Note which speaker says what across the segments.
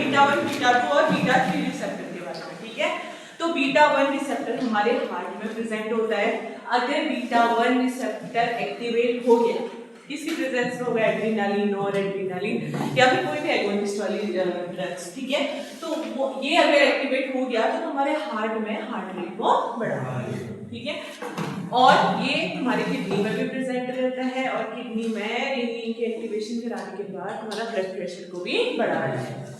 Speaker 1: Beta 1, beta 2 और beta 3 receptor के बारे में, ठीक है। तो बीटा 1 रिसेप्टर हमारे हार्ट में प्रेजेंट होता है। अगर बीटा 1 रिसेप्टर एक्टिवेट हो गया, किसकी प्रेजेंस में होगा, एड्रेनालिन, नॉर एड्रेनालिन या फिर कोई भी एगोनिस्ट वाली ड्रग्स, ठीक है। तो वो ये अगर एक्टिवेट हो गया तो हमारे हार्ट में हार्ट रेट को बढ़ाएगा, ठीक है। और ये हमारी किडनी में भी प्रेजेंट रहता है और किडनी में इनके एक्टिवेशन कराने के बाद हमारा ब्लड प्रेशर को भी बढ़ाता है।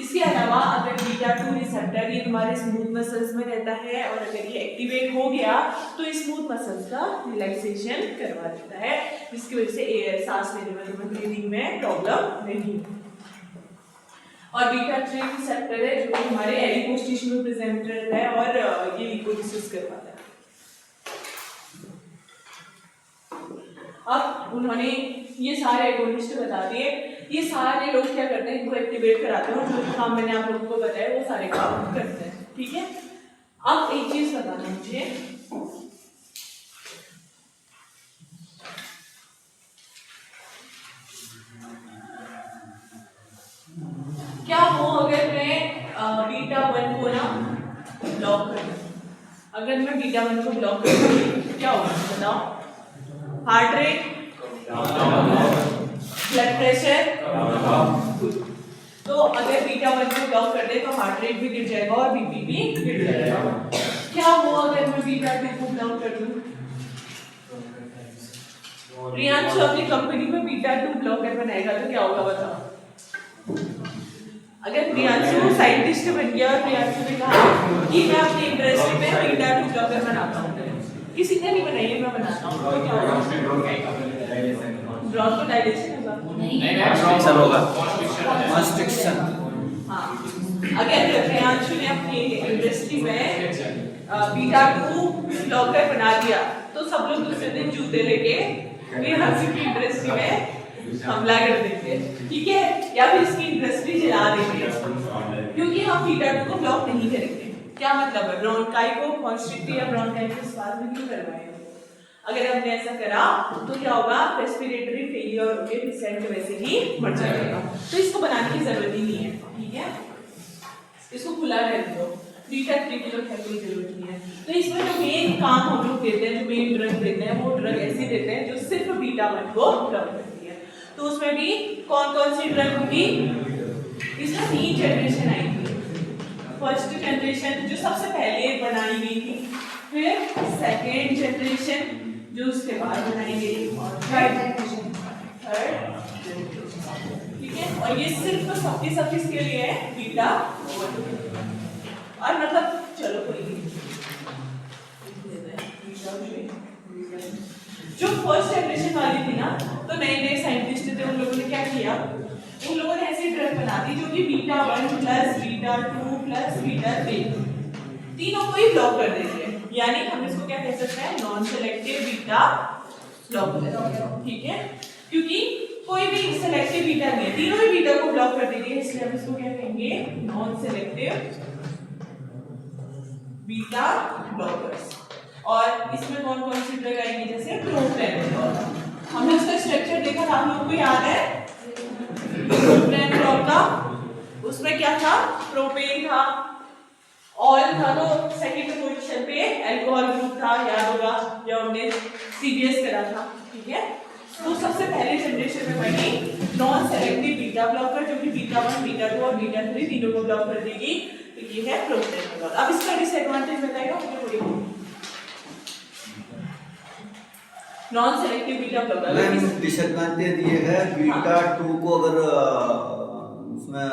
Speaker 1: इसके अलावा अगर बीटा 2 रिसेप्टर ये तुम्हारे स्मूथ मसल्स में रहता है और अगर ये एक्टिवेट हो गया तो स्मूथ मसल्स का रिलैक्सेशन करवा देता है, जिसकी वजह से सांस लेने में तुम्हें ब्रीदिंग में प्रॉब्लम नहीं। और बीटा 3 रिसेप्टर है जो हमारे एडिपोज टिश्यू में प्रेजेंट रहता है और ये लिपोलिसिस करवाता है। अब उन्होंने ये सारे एगोनिस्ट बता दिए, ये सारे लोग क्या करते हैं, इनको एक्टिवेट कराते हैं और जो काम मैंने आप लोगों को बताया वो सारे काम करते हैं, ठीक है। अब एक चीज बताना मुझे, क्या हो अगर मैं बीटा 1 को ना ब्लॉक कर दूं, अगर मैं बीटा 1 को ब्लॉक कर दूं क्या होगा बताओ, हार्ट रेट, ब्लड प्रेशर। तो अगर बीटा 1 को ब्लॉक कर दे तो हार्ट रेट भी गिर जाएगा और बीपी भी गिर जाएगा। क्या हो अगर मैं बीटा 2 को ब्लॉक कर दूं, प्रियांशु अपनी कंपनी में बीटा 2 ब्लॉकर बनाएगा तो क्या होगा बताओ। अगर प्रियांशु साइंटिस्ट बन गया और प्रियांशु ने कहा कि मैं अपनी इंडस्ट्री में बीटा 2 ब्लॉकर बनाता हूँ, किसी ने नहीं बनाई है, मैं बनाता हूँ, तो क्या होगा, ब्रोंकोडाइलेशन होगा,
Speaker 2: कॉन्स्ट्रिक्शन होगा, कॉन्स्ट्रिक्शन।
Speaker 1: हाँ, अगर प्रियांशु ने अपनी इंडस्ट्री में बीटा 2 ब्लॉकर बना दिया तो सब लोग दूसरे दिन जूते लेके प्रियांशु की इंडस्ट्री में हमला कर देंगे, ठीक है, या फिर इसकी इंडस्ट्री जला देंगे, क्योंकि हम बीटा 2 को ब्लॉक नहीं करेंगे। क्या मतलब है, ब्रोंकाई को कॉन्स्ट्रिक्ट या ब्रोंकाई को स्वाद में क्यों करवाएंगे। अगर हमने ऐसा करा तो क्या होगा, रेस्पिरेटरी फेलियर होके पेशेंट वैसे ही मर जाएगा, तो इसको बनाने की जरूरत ही नहीं है, ठीक है, इसको खुला रहने दो, बीटा 3 की लोग कोई जरूरत नहीं है। तो इसमें जो मेन काम हम लोग देते हैं, जो मेन ड्रग देते हैं, वो ड्रग ऐसी देते हैं जो सिर्फ बीटा 1 को ब्लॉक करती है। तो उसमें भी कौन कौन सी ड्रग होगी, इसमें 3 जनरेशन आएंगी। फर्स्ट जनरेशन जो सबसे पहले बनाई गई थी, फिर सेकेंड जनरेशन जो उसके बाद बनाई गई, और थर्ड जनरेशन, ठीक है। और ये सिर्फ सबकी के लिए है बीटा 1, और मतलब चलो कोई नहीं, जो फर्स्ट जनरेशन वाली थी ना, तो नए नए साइंटिस्ट थे, उन लोगों ने क्या किया, उन लोगों ने ऐसी ड्रग बना दी जो कि beta 1 plus beta 2 plus beta 3 तीनों को ही ब्लॉक कर देती है, यानी हम इसको क्या कह सकते हैं, नॉन सेलेक्टिव बीटा ब्लॉकर, ठीक है, क्योंकि कोई भी सेलेक्टिव बीटा नहीं है, तीनों ही बीटा को ब्लॉक कर देती है, इसलिए हम इसको क्या कहेंगे, नॉन सेलेक्टिव बीटा ब्लॉकर्स। और इसमें कौन कौन सी ड्रग आएंगी, जैसे प्रोप्रेनोल, हमने उसका स्ट्रक्चर देखा था, आप लोगों को याद है प्रोप्रेनोल का, उसमें क्या था, प्रोपेन था, ऑयल था, तो सेकंड पोजीशन पे अल्कोहल ग्रुप था, याद होगा जब हमने सीबीएस करा था, ठीक है। तो सबसे पहले जनरेशन में बनी नॉन सेलेक्टिव बीटा ब्लॉकर, जो कि बीटा 1, बीटा 2 और बीटा 3 तीनों को ब्लॉक कर देगी, तो ये है प्रोप्रेनोल। अब इसका डिसएडवांटेज बताएगा मुझे थोड़ी, non selective beta blocker
Speaker 2: disadvantage ये है, बीटा 2 को अगर उसमें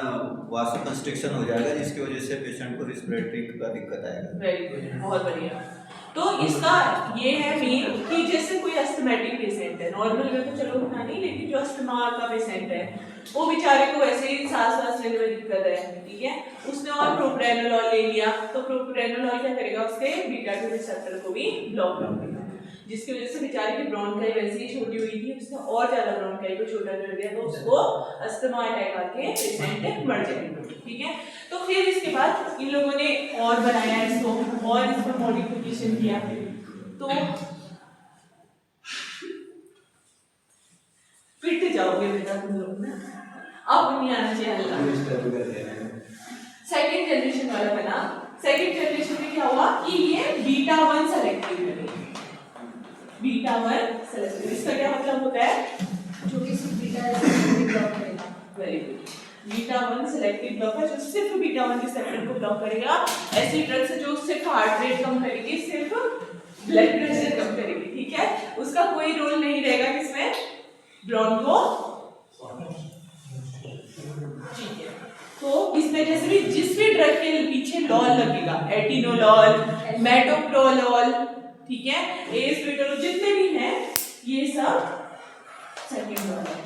Speaker 2: वासो कंस्ट्रिक्शन हो जाएगा, जिसकी वजह से पेशेंट को रेस्पिरेटरी का दिक्कत आएगा।
Speaker 1: वेरी गुड, बहुत बढ़िया। तो इसका ये है मेन कि जैसे कोई अस्थमैटिक पेशेंट है, नॉर्मल में तो चलो उतना नहीं, लेकिन जो अस्थमा का पेशेंट है वो बेचारे को वैसे ही सांस लेने में दिक्कत है, ठीक है, उसने और प्रोप्रेनोल ले लिया, तो प्रोप्रेनोल क्या करेगा, उसके बीटा 2 रिसेप्टर को भी ब्लॉक कर देगा, जिसकी वजह से बेचारे की ब्रोंकाई वैसे ही छोटी हुई थी, उसने और ज्यादा ब्रोंकाई को छोटा कर दिया, तो उसको अस्थमा अटैक आके पेशेंट मर जाएगा, ठीक है। तो फिर इसके बाद इन लोगों ने और बनाया इसको, और इसमें मॉडिफिकेशन किया, तो फिट जाओगे बेटा तुम लोग ना। अब नहीं आना चाहिए हल्का। सेकेंड जनरेशन वाला बना। सेकेंड जनरेशन में क्या हुआ कि ये बीटा 1 सेलेक्टिव करेगी, बीटा 1 सेलेक्टिव। इसका क्या मतलब होता है?
Speaker 3: जो कि सिर्फ बीटा ब्लॉक करेगा।
Speaker 1: Very good, beta 1 selective block है जो सिर्फ बीटा 1 रिसेप्टर को ब्लॉक करेगा। ऐसी ड्रग्स जो सिर्फ हार्ट रेट कम करेगी, सिर्फ ब्लड प्रेशर कम करेगी, ठीक है। उसका कोई रोल नहीं रहेगा किसमें, ब्रोंको, ठीक है। तो इसमें जैसे भी जिस भी ड्रग के पीछे लॉल लगेगा, एटिनोलॉल, मेटोप्रोलॉल, ठीक है, एस्पिरिटोल, जितने भी हैं ये सब सेकंड वाला है।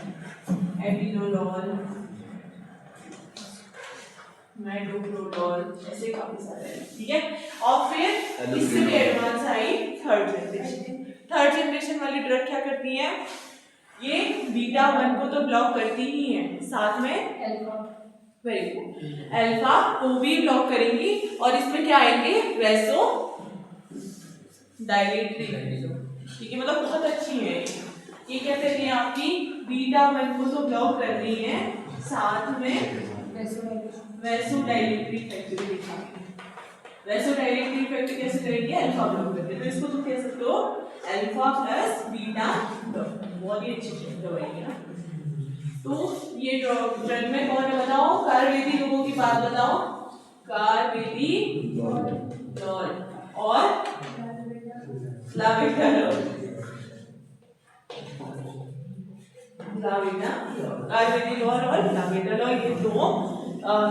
Speaker 1: एटिनोलॉल, मेटोप्रोलॉल, ऐसे काफी सारे हैं, ठीक है। और फिर इससे भी advance I third generation. Third generation वाली ड्रग क्या करती है? ये बीटा 1 को तो ब्लॉक करती ही है, साथ में
Speaker 3: अल्फा,
Speaker 1: वेरी गुड, अल्फा को भी ब्लॉक करेंगी। और इसमें क्या आएंगे? वैसो डायलेटरी, ठीक है, मतलब बहुत अच्छी है ये क्या कर रही है आपकी, बीटा 1 को तो ब्लॉक कर रही है, साथ में वैसो डायलेटरी इफेक्ट भी दिखाएंगे। वैसो डायलेटरी इफेक्ट कैसे करेंगे? अल्फा ब्लॉक करके, तो इसको तुम कह सकते हो अल्फा प्लस बीटा ब्लॉक। बहुत ही अच्छी दवाई है ना। तो ये ड्रग में कौन है बताओ? कार्वेदी लोगों की बात बताओ। कार्वेदी लॉल और लाविडालॉल, कार्वेदिलॉल और लाविडालॉल, ये दो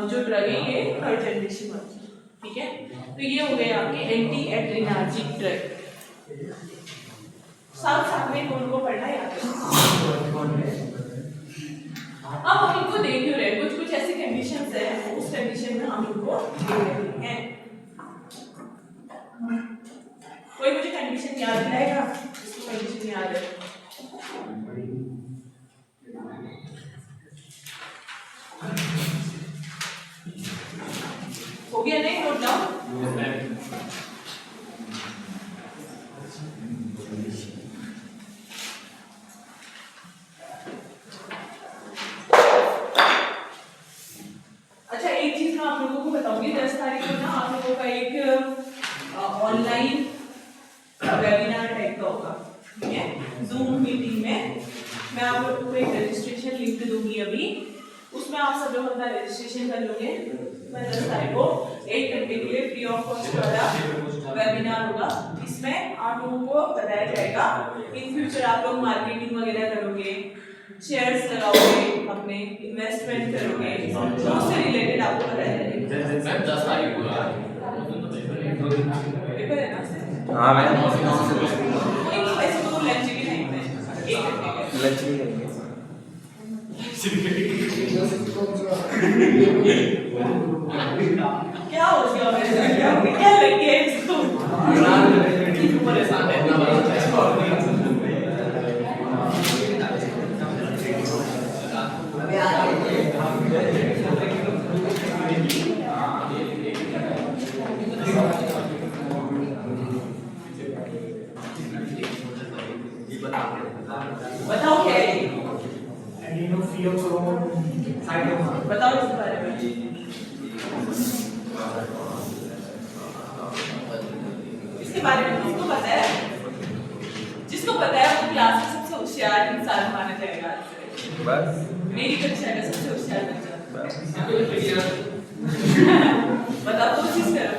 Speaker 1: जो ड्रग है ये थर्ड जनरेशन वाली, ठीक है। तो ये हो गए आपके एंटी एड्रेनार्जिक ड्रग। साथ में कौन को पढ़ना है याद रखना। अब हम इनको देख क्यों रहे हैं? कुछ कुछ ऐसी कंडीशंस है, उस कंडीशन में हम इनको देख रहे हैं। कोई मुझे कंडीशन याद दिलाएगा? इसको कंडीशन याद है? हो गया नहीं? Note down. अच्छा, एक चीज मैं आप लोगों को बताऊंगी, 10 तारीख को ना आप लोगों का एक ऑनलाइन वेबिनार टाइप का होगा, ठीक है, जूम मीटिंग में। मैं आप लोगों को एक रजिस्ट्रेशन लिंक दूंगी अभी, उसमें आप सब लोग अपना रजिस्ट्रेशन कर लोगे। मैं 10 तारीख को 1 घंटे के लिए फ्री ऑफ कॉस्ट वाला वेबिनार होगा। इसमें आप लोगों को बताया जाएगा इन फ्यूचर आप लोग मार्केटिंग वगैरह करोगे, शेयर्स लगाओगे, अपने इन्वेस्टमेंट करोगे, उससे रिलेटेड आपको बताया जाएगा।
Speaker 4: 10 तारीख को
Speaker 1: पेपर है ना?
Speaker 5: हाँ मैम,
Speaker 1: कोई नहीं, वैसे तो लंच के टाइम में 1 घंटे का
Speaker 5: लंच भी करेंगे।
Speaker 1: क्या हो गया मेरे साथ? क्या लग गया इसको? परेशान है। बताओ क्या है? बताओ इसके बारे में। इसके बारे में किसको पता है? जिसको पता है वो क्लास में सबसे होशियार इंसान माना जाएगा आज से।
Speaker 5: बस
Speaker 1: मेरी कक्षा का सबसे होशियार बच्चा। बताओ, कोशिश करो।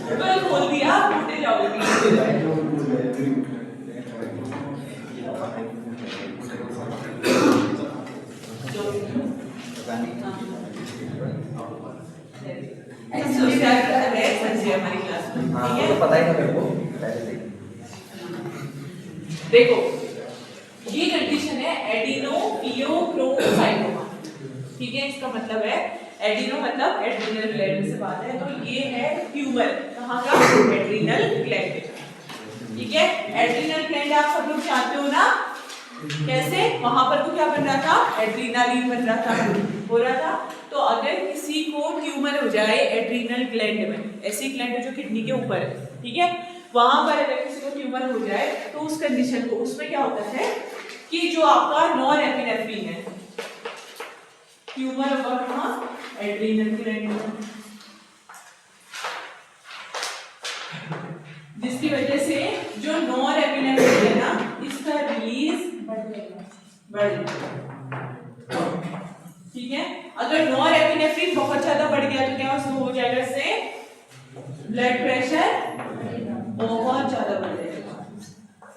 Speaker 1: तो खोल दिया, टूटे जाओगे। ऐसे होशियार है संजय हमारी क्लास में,
Speaker 5: हाँ
Speaker 1: ठीक है?
Speaker 5: तो पता ही था मेरे को पहले से।
Speaker 1: देखो ये कंडीशन है एडिनोफियोक्रोमोसाइटोमा, ठीक है। इसका मतलब है एडिनो मतलब एड्रिनल ग्लैंड से बात है, तो ये है ट्यूमर कहाँ का? एड्रिनल ग्लैंड, ठीक है। एड्रिनल ग्लैंड आप सब लोग जानते हो ना, कैसे वहां पर तो क्या बन रहा था? एड्रीनालिन बन रहा था, हो रहा था। तो अगर किसी को ट्यूमर हो जाए एड्रिनल ग्लैंड में, ऐसी ग्लैंड जो किडनी के ऊपर है, ठीक है, वहां पर अगर किसी को ट्यूमर हो जाए तो उस कंडीशन को, उसमें क्या होता है? कि जो आपका नॉरएपिनेफ्रिन है, ट्यूमर होगा कहाँ, एड्रीनल ग्लैंड में, जिसकी वजह से जो नॉरएपिनेफ्रिन है ना, इसका रिलीज बढ़ जाएगा। ठीक है, अगर नॉरएपिनेफ्रिन बहुत ज्यादा बढ़ गया तो क्या हो जाएगा, इससे ब्लड प्रेशर बहुत ज्यादा बढ़ जाएगा,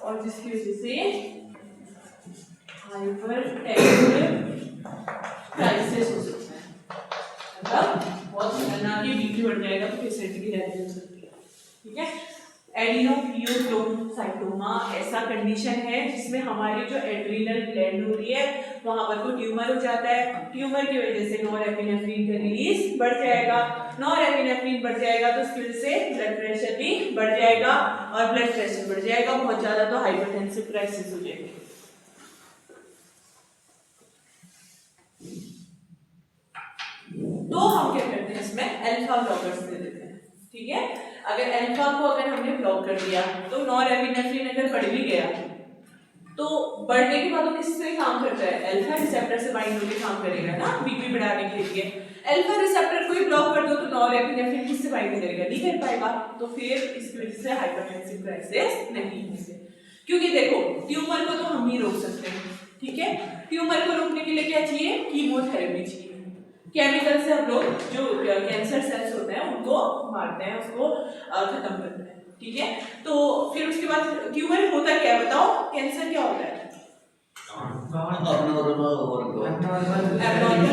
Speaker 1: और जिसकी वजह से हाइपरटेंसिव क्राइसिस हो सकता है, मतलब बहुत खतरनाक, ये बीपी बढ़ जाएगा तो पेशेंट की डेथ हो सकती है। ठीक है, एडिनोक्लियोसाइटोमा ऐसा कंडीशन है जिसमें हमारी जो एड्रीनल ग्लैंड होती है वहां पर कोई ट्यूमर हो जाता है, ट्यूमर की वजह से नॉरएपिनेफ्रिन का रिलीज बढ़ जाएगा, नॉरएपिनेफ्रिन बढ़ जाएगा तो उसकी वजह से ब्लड प्रेशर भी बढ़ जाएगा, और ब्लड प्रेशर बढ़ जाएगा बहुत ज्यादा तो हाइपरटेंसिव क्राइसिस हो जाएगी। तो हम क्या करते हैं, इसमें अल्फा ब्लॉकर्स दे देते हैं। ठीक है, अगर अल्फा को अगर हमने ब्लॉक कर दिया तो नॉरएपिनेफ्रिन अगर बढ़ भी गया तो बढ़ने के बाद वो किससे काम करता है, अल्फा रिसेप्टर से बाइंड होकर काम करेगा ना बीपी बढ़ाने के लिए। अल्फा रिसेप्टर को ही ब्लॉक कर दो तो नॉरएपिनेफ्रिन किससे बाइंड करेगा, नहीं कर पाएगा, तो फिर इसकी वजह से हाइपरटेंसिव क्राइसिस नहीं होंगे। क्योंकि देखो ट्यूमर को तो हम ही रोक सकते हैं, ठीक है, ट्यूमर को रोकने के लिए क्या चाहिए, कीमोथेरेपी चाहिए, केमिकल से हम लोग जो कैंसर सेल्स होते हैं उनको मारते हैं, उसको खत्म करते हैं। ठीक है, तो फिर उसके बाद ट्यूमर होता क्या है बताओ, कैंसर क्या होता है, एब्नॉर्मल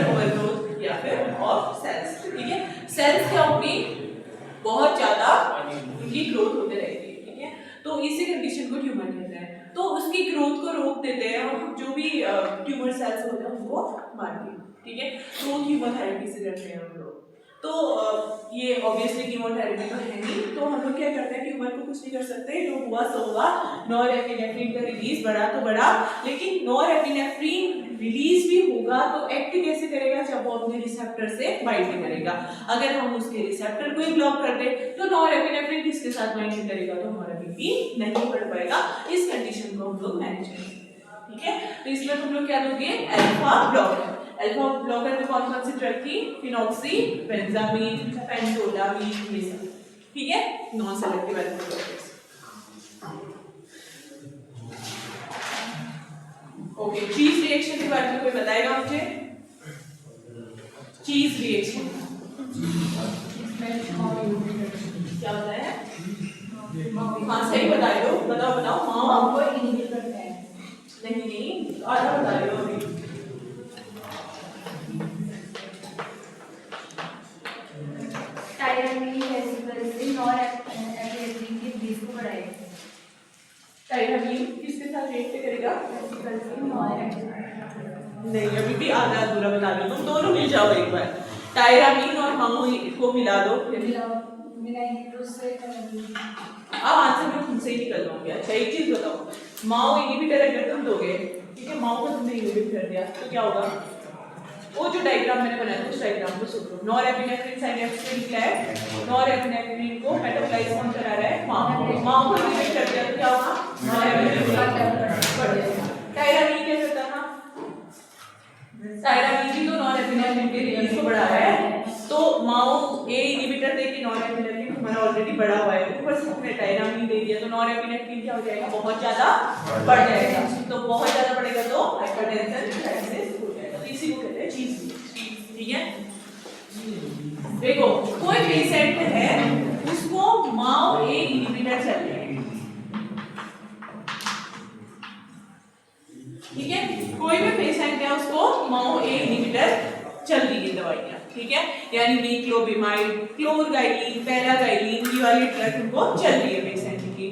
Speaker 1: ओवरग्रोथ या फिर ऑफ सेल्स। ठीक है, सेल्स क्या होगी, बहुत ज्यादा उनकी ग्रोथ होते रहेगी। ठीक है, तो इसी कंडीशन को ट्यूमर कहते हैं। तो उसकी ग्रोथ को रोक देते हैं और जो भी ट्यूमर सेल्स होते हैं उनको मारते हैं। ठीक है, तो कीमोथेरेपी से करते हैं हम लोग। तो ये ऑब्वियसली कीमोथेरेपी तो है नहीं, तो हम लोग क्या करते हैं, ट्यूमर को कुछ नहीं कर सकते, जो हुआ सो हुआ, नॉरएपिनेफ्रिन का रिलीज बढ़ा तो बढ़ा, लेकिन नॉरएपिनेफ्रिन रिलीज भी होगा तो एक्ट कैसे करेगा, जब वो अपने रिसेप्टर से बाइंड करेगा। अगर हम उसके रिसेप्टर को ही ब्लॉक कर दे तो नॉरएपिनेफ्रिन किसके साथ बाइंड करेगा, तो हमारा बीपी नहीं बढ़ पाएगा। इस कंडीशन को हम लोग मैनेज करेंगे। ठीक है, तो इसमें तुम लोग क्या दोगे, अल्फा ब्लॉकर। अल्फा ब्लॉकर में कौन कौन सी ड्रग थी, फिनॉक्सी, बेंजामीन, पेंटोलामीन, ये सब। ठीक है, non selective alpha blockers. Okay, चीज रिएक्शन के बारे में कोई बताएगा मुझे, चीज रिएक्शन क्या होता है, हाँ सही बता रहे हो, बताओ बताओ, माओ को इनहिबिट करता है, नहीं आधा बता रहे हो अभी,
Speaker 3: टायरामीन वेसिकल से नॉरएपिनेफ्रिन के रिलीज को बढ़ाएगा।
Speaker 1: टायरामीन किसके साथ रिएक्ट करेगा,
Speaker 3: वेसिकल से नॉरएपिनेफ्रिन,
Speaker 1: नहीं अभी भी आधा अधूरा बता रही हो, तुम दोनों मिल जाओ एक बार, टायरामीन और मामो को मिला दो,
Speaker 3: मिलाएंगे तो उससे
Speaker 1: अब आंसर मैं खुद से ही निकल लूंगी। अच्छा एक चीज बताओ, माओ इनहिबिटर अगर तुम दोगे, ठीक है, माओ को तुमने इनहिबिट कर दिया तो क्या होगा, वो जो डायग्राम मैंने बनाया उस डायग्राम को सुन लो। नॉरएपिनेफ्रिन साइनेप्स में निकला है, नॉरएपिनेफ्रिन को मेटाबोलाइज कौन करा रहा है, माओ, माओ को इनहिबिट कर दिया तो क्या होगा, नॉरएपिनेफ्रिन बढ़ जाएगा। टायरामीन क्या करता था, टायरामीन तो नॉरएपिनेफ्रिन के रिलीज को बढ़ा रहा है, तो माओ ए इनहिबिटर देके नॉरएपिनेफ्रिन हमारा ऑलरेडी बढ़ा हुआ है, ऊपर से हमने टायरामीन दे दिया तो नॉरएपिनेफ्रिन क्या हो जाएगा, बहुत ज्यादा बढ़ जाएगा, तो बहुत ज्यादा बढ़ेगा तो हाइपरटेंशन क्राइसिस हो जाएगा। तो इसी को कहते हैं चीज। ठीक है, देखो कोई पेशेंट है उसको माओ ए इनहिबिटर चल रहा है, ठीक है, कोई भी पेशेंट है उसको माओ ए इनहिबिटर चल रही है दवाइयाँ, ठीक है, यानी मीक्लोबिमाइड, क्लोरगाइलिन, पैरागाइलिन, ये वाली ड्रग उनको चल रही है पेशेंट की।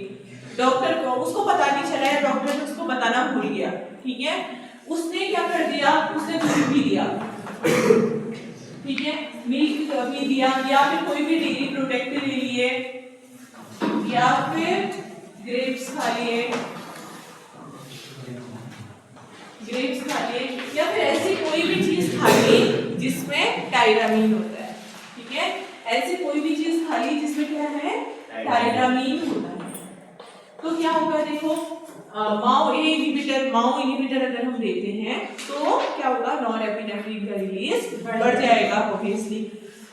Speaker 1: डॉक्टर को उसको पता नहीं चला है, डॉक्टर ने उसको बताना भूल गया, ठीक है, उसने क्या कर दिया, उसने दूध पी दिया, ठीक है, मिल्क पी दिया, या फिर कोई भी डेयरी प्रोडक्ट ले लिए, या फिर ग्रेप्स खा लिए, या फिर ऐसी कोई भी चीज खा ली जिसमें टायरामीन होता है, ठीक है, ऐसी कोई भी चीज खा ली जिसमें क्या है, टायरामीन होता है, तो क्या होगा देखो, माओ इनहिबिटर अगर हम देते हैं तो क्या होगा, नॉरएपिनेफ्रिन का रिलीज बढ़ जाएगा ऑब्वियसली।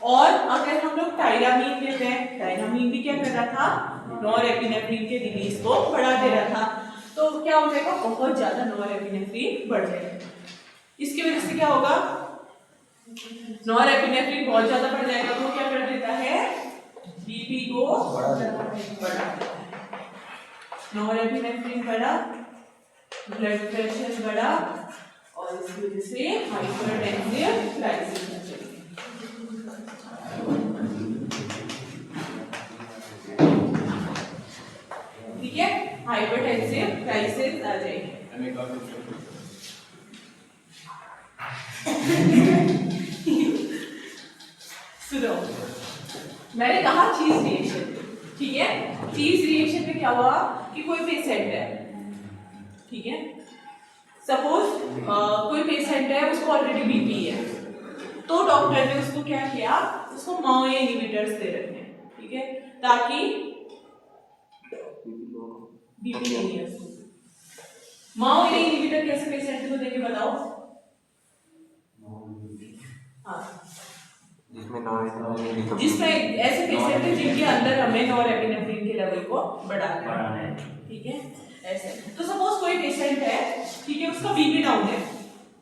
Speaker 1: और अगर हम लोग टायरामीन देते हैं, टायरामीन भी क्या कर रहा था, नॉरएपिनेफ्रिन के रिलीज को बढ़ा दे रहा था, तो क्या हो जाएगा, बहुत ज्यादा नॉरएपिनेफ्रिन बढ़ जाएगा। इसकी वजह से क्या होगा, नॉरएपिनेफ्रिन बहुत ज्यादा बढ़ जाएगा तो क्या कर देता है, बीपी को बढ़ा देता है। नॉरएपिनेफ्रिन बढ़ा, ब्लड प्रेशर बढ़ा और इसकी वजह से हाइपरटेंसिव क्राइसिस हो जाएगी। ठीक है, हाइपरटेंसिव क्राइसिस आ जाएगी। सुनो, मैंने कहा चीज रिएक्शन, ठीक है, चीज रिएक्शन में क्या हुआ कि कोई पेशेंट है, ठीक है, सपोज कोई पेशेंट है, उसको ऑलरेडी बीपी है, तो डॉक्टर ने उसको क्या किया, उसको माओ इनहिबिटर्स दे रखे हैं, ठीक है, ताकि बीपी नहीं है उसको। माओ इनहिबिटर कैसे पेशेंट को देंगे बताओ? हाँ, जिसमें ऐसे पेशेंट है जिनके अंदर हमें नॉरएपिनेफ्रिन के लेवल को बढ़ाना है, ठीक है, ऐसे। तो सपोज कोई पेशेंट है, ठीक है, उसका बीपी डाउन है,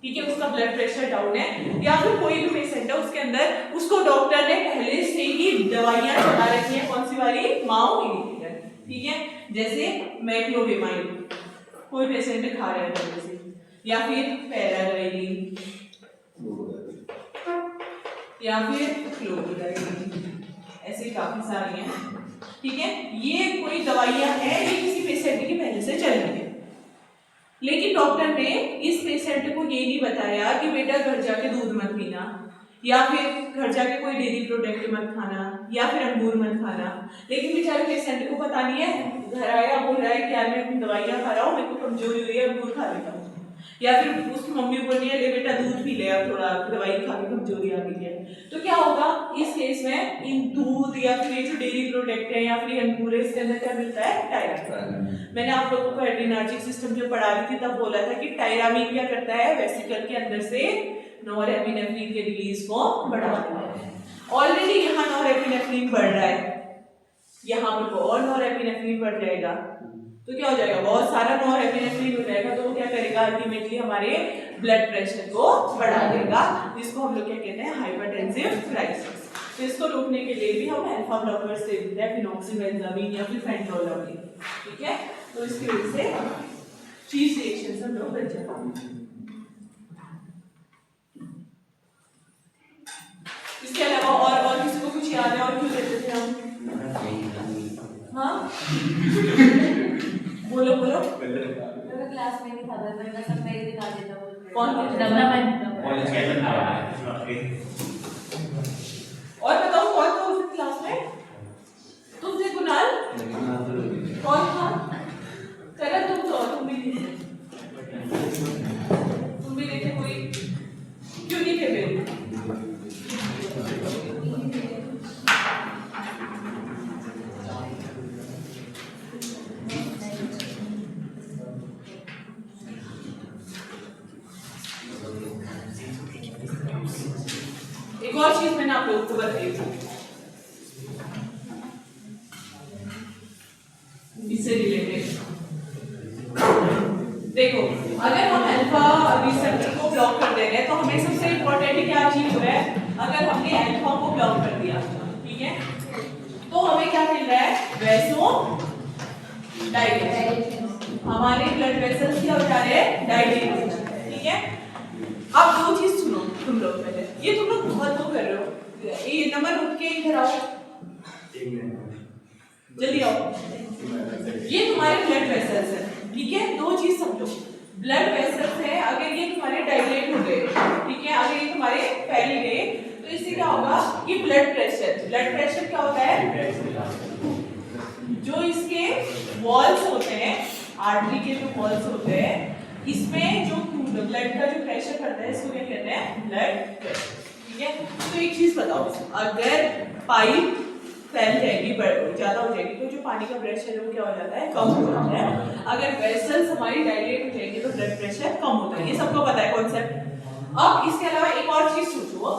Speaker 1: ठीक है, उसका ब्लड प्रेशर डाउन है, या फिर कोई भी पेशेंट है उसके अंदर, उसको डॉक्टर ने पहले से ही दवाइयां चला रखी है, कौन सी वाली, माओ इनहिबिटर, ठीक है, जैसे मैक्लोवेमाइन कोई पेशेंट खा रहा है पहले से, या फिर पैराडाइलिन, या फिर क्लोरोडाइलिन, ऐसे काफी सारी हैं, ठीक है, ये कोई दवाइयां हैं, ये किसी पेशेंट की पहले से चल रही है, लेकिन डॉक्टर ने इस पेशेंट को ये नहीं बताया कि बेटा घर जाके दूध मत पीना, या फिर घर जाके कोई डेयरी प्रोडक्ट मत खाना, या फिर अंगूर मत खाना, लेकिन बेचारे पेशेंट को पता नहीं है, घर आया बोल रहा है कि यार मैं दवाइयां खा रहा हूँ, मेरे को कमजोरी हो रही है, अंगूर खा लेता हूँ, या फिर उसकी मम्मी बोल रही है ले बेटा दूध पी ले, अब थोड़ा दवाई खा के कमजोरी आ गई है, तो क्या होगा इस केस में, इन दूध या फिर ये जो डेयरी प्रोडक्ट है या फिर अंगूर है, इसके अंदर क्या मिलता है, टायरामीन। मैंने आप लोगों को एड्रेनार्जिक सिस्टम जो पढ़ा रही थी तब बोला था कि टायरामीन क्या करता है, वेसिकल के अंदर से नॉरएपिनेफ्रिन के रिलीज को बढ़ा देता है। ऑलरेडी यहाँ नॉरएपिनेफ्रिन बढ़ रहा है, यहाँ पर और नॉरएपिनेफ्रिन बढ़ जाएगा, तो क्या हो जाएगा, बहुत सारा नॉरएपिनेफ्रिन हो जाएगा, तो वो क्या करेगा, अल्टीमेटली हमारे ब्लड प्रेशर को बढ़ा देगा, जिसको हम लोग क्या कहते हैं, हाइपरटेंसिव क्राइसिस। तो इसको रोकने के लिए भी हम अल्फा ब्लॉकर्स दे देते हैं, फिनॉक्सीबेंजामीन या फिर फेंटोलामीन, ठीक है, तो इसकी वजह से चीज रिएक्शन से हम लोग बच जाते हैं। इसके अलावा और किसी को कुछ याद है, और क्यों देते थे हम? हाँ बोलो बोलो।
Speaker 3: क्लास में नहीं खाता था, मैं सब मेरे दिखा देता हूँ।
Speaker 1: कौन
Speaker 3: डेवलपमेंट
Speaker 1: और बताओ कौन था उस क्लास में? तुम थे कुणाल? कौन था? करण तुम तो, तुम भी थे कोई? क्यों नहीं थे फिर? एक और चीज मैंने आप लोगों को बताई थी, इससे रिलेटेड। देखो, अगर हम अल्फा रिसेप्टर को ब्लॉक कर दे रहे हैं तो हमें सबसे इम्पोर्टेंट क्या चीज है, अगर हमने अल्फा को ब्लॉक कर दिया, ठीक है, तो हमें क्या मिल रहा है, वैसोडाइलेशन, हमारे ब्लड वेसल्स क्या हो जा रहे हैं, डायलेट हो जा रहे हैं, ठीक है। अब दो चीज सुनो तुम लोग, पहले ये तुम लोग बहुत वो कर रहे हो, ये नंबर उठ के इधर आओ, जल्दी आओ, ये तुम्हारे ब्लड वेसल्स है, ठीक है, दो चीज समझो, ब्लड वेसल्स है, अगर ये तुम्हारे डायलेट हो गए, ठीक है, अगर ये तुम्हारे फैल गए, तो इससे क्या होगा कि ब्लड प्रेशर क्या होता है, जो इसके वॉल्स होते हैं, आर्टरी के जो वॉल्स होते हैं, इसमें जो ब्लड का जो प्रेशर करता है, इसको क्या कहते हैं, ब्लड प्रेशर, ठीक है। तो एक चीज बताओ, अगर पाइप फैल जाएगी, ज़्यादा हो जाएगी, तो जो पानी का प्रेशर है वो क्या हो जाता है, कम हो जाता है। अगर वेसल्स हमारी डायलेट हो जाएंगे तो ब्लड प्रेशर कम होता है, ये सबको पता है कॉन्सेप्ट। अब इसके अलावा एक और चीज़ सोचो,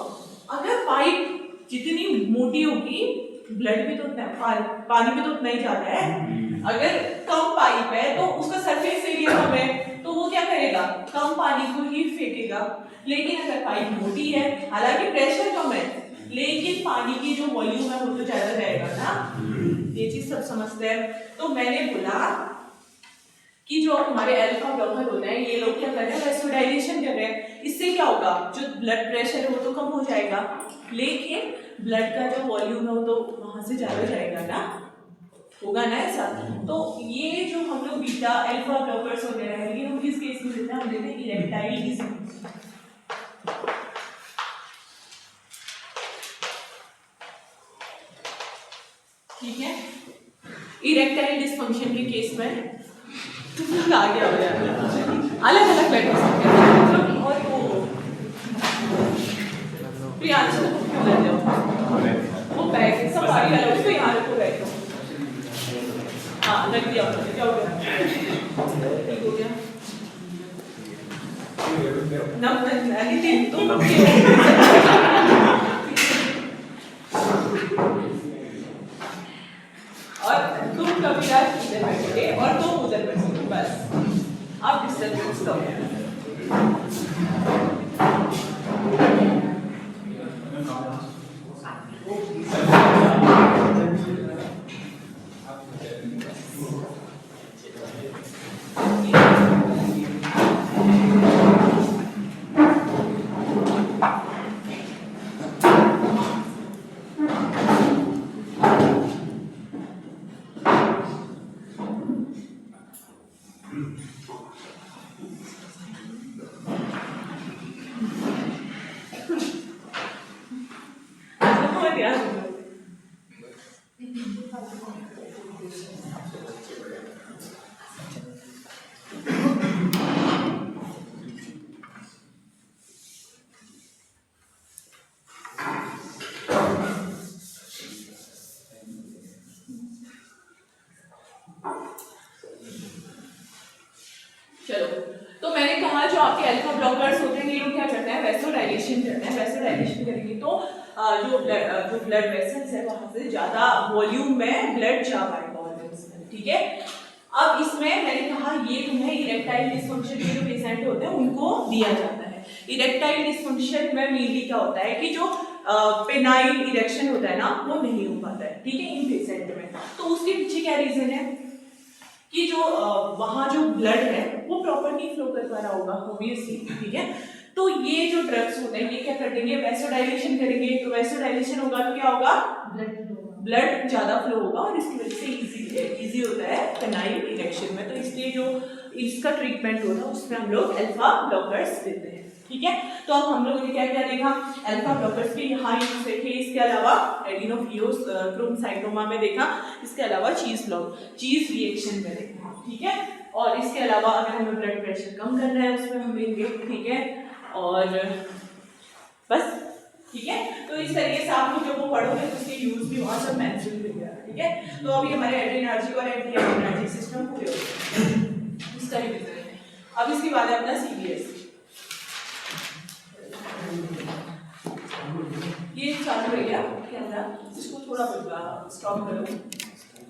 Speaker 1: अगर पाइप जितनी मोटी होगी ब्लड भी तो उतना, पानी भी तो उतना ही जाता है। अगर कम पाइप है तो उसका सरफेस एरिया कम है, तो वो क्या करेगा, कम पानी को ही फेंकेगा। लेकिन अगर पाइप मोटी है, हालांकि प्रेशर कम है, लेकिन पानी की जो वॉल्यूम है वो तो ज्यादा रहेगा ना, ये चीज सब समझते हैं। तो मैंने बोला कि जो हमारे अल्फा ब्लॉकर होते हैं, ये लोग क्या कर रहे हैं, वेसोडाइलेशन कर रहे हैं। इससे क्या होगा, जो ब्लड प्रेशर है वो तो कम हो जाएगा, लेकिन ब्लड का जो वॉल्यूम है वो तो वहां से ज्यादा जाएगा ना, होगा ना ऐसा। तो ये जो हम लोग बीटा अल्फा ब्लॉकर्स होते हैं, लेकिन हम किस केस में देते हैं, हम देते हैं इरेक्टाइल डिसफंक्शन। ठीक है, इरेक्टाइल डिसफंक्शन के केस में तुम आ गया हो जाएगा, अलग अलग बैठ हो सकते हैं। और वो प्रियांश क्यों ले जाओ, वो बैग सब सारी अलग, उसको यहाँ रखो, बैठो। हाँ रख दिया उन्होंने, क्या हो गया, ठीक हो गया नम नितिन तुम और तुम कविराज इधर बैठोगे और तुम उधर बैठोगे, बस आप डिस्टर्बेंस करो। चलो, तो मैंने कहा जो आपके अल्फा ब्लॉकर्स होते हैं, ये लोग क्या करते हैं, वेसोडाइलेशन करते हैं। वेसोडाइलेशन करेंगे तो जो ब्लड वेसल्स है वहां से ज्यादा वॉल्यूम में ब्लड जा पाएगा ऑर्गन्स में। ठीक है, अब इसमें मैंने कहा ये तुम्हें इरेक्टाइल डिसफंक्शन के जो पेशेंट होते हैं उनको दिया जाता है। इरेक्टाइल डिसफंक्शन में मेनली क्या होता है कि जो पेनाइल इरेक्शन होता है ना, वो नहीं हो पाता है। ठीक है, इन पेशेंट में। तो उसके पीछे क्या रीजन है कि जो वहाँ जो ब्लड है वो प्रॉपर नहीं फ्लो कर पा रहा होगा, ऑब्वियसली। ठीक है, तो ये जो ड्रग्स होते हैं ये क्या कर देंगे, वेसोडाइलेशन करेंगे। तो वेसोडाइलेशन होगा तो क्या होगा, ब्लड ज्यादा फ्लो होगा और इसकी वजह से इजी होता है पेनाइल इरेक्शन में। तो इसलिए जो इसका ट्रीटमेंट होता है उसमें हम लोग अल्फा ब्लॉकर्स देते हैं। ठीक है, तो अब हम लोगों ने क्या क्या देखा, अल्फा ब्लॉकर्स के यहाँ यूज देखे, इसके अलावा एडिनोफियोस क्रोमोसाइटोमा में देखा, इसके अलावा चीज रिएक्शन में देखा। ठीक है, और इसके अलावा अगर हमें ब्लड प्रेशर कम करना है उसमें हम लेंगे। ठीक है, और बस। ठीक है, तो इस तरीके से आप लोग जब वो पढ़ोगे तो उसके यूज भी वहाँ सब मेंशन हो गया। ठीक है, तो अभी हमारे एड्रेनर्जिक और एंटी एड्रेनर्जिक सिस्टम पूरे हो गए, इसका रिवीजन है। अब इसके बाद है अपना CBS। ये चालू है क्या कैमरा, इसको थोड़ा स्टॉप करो।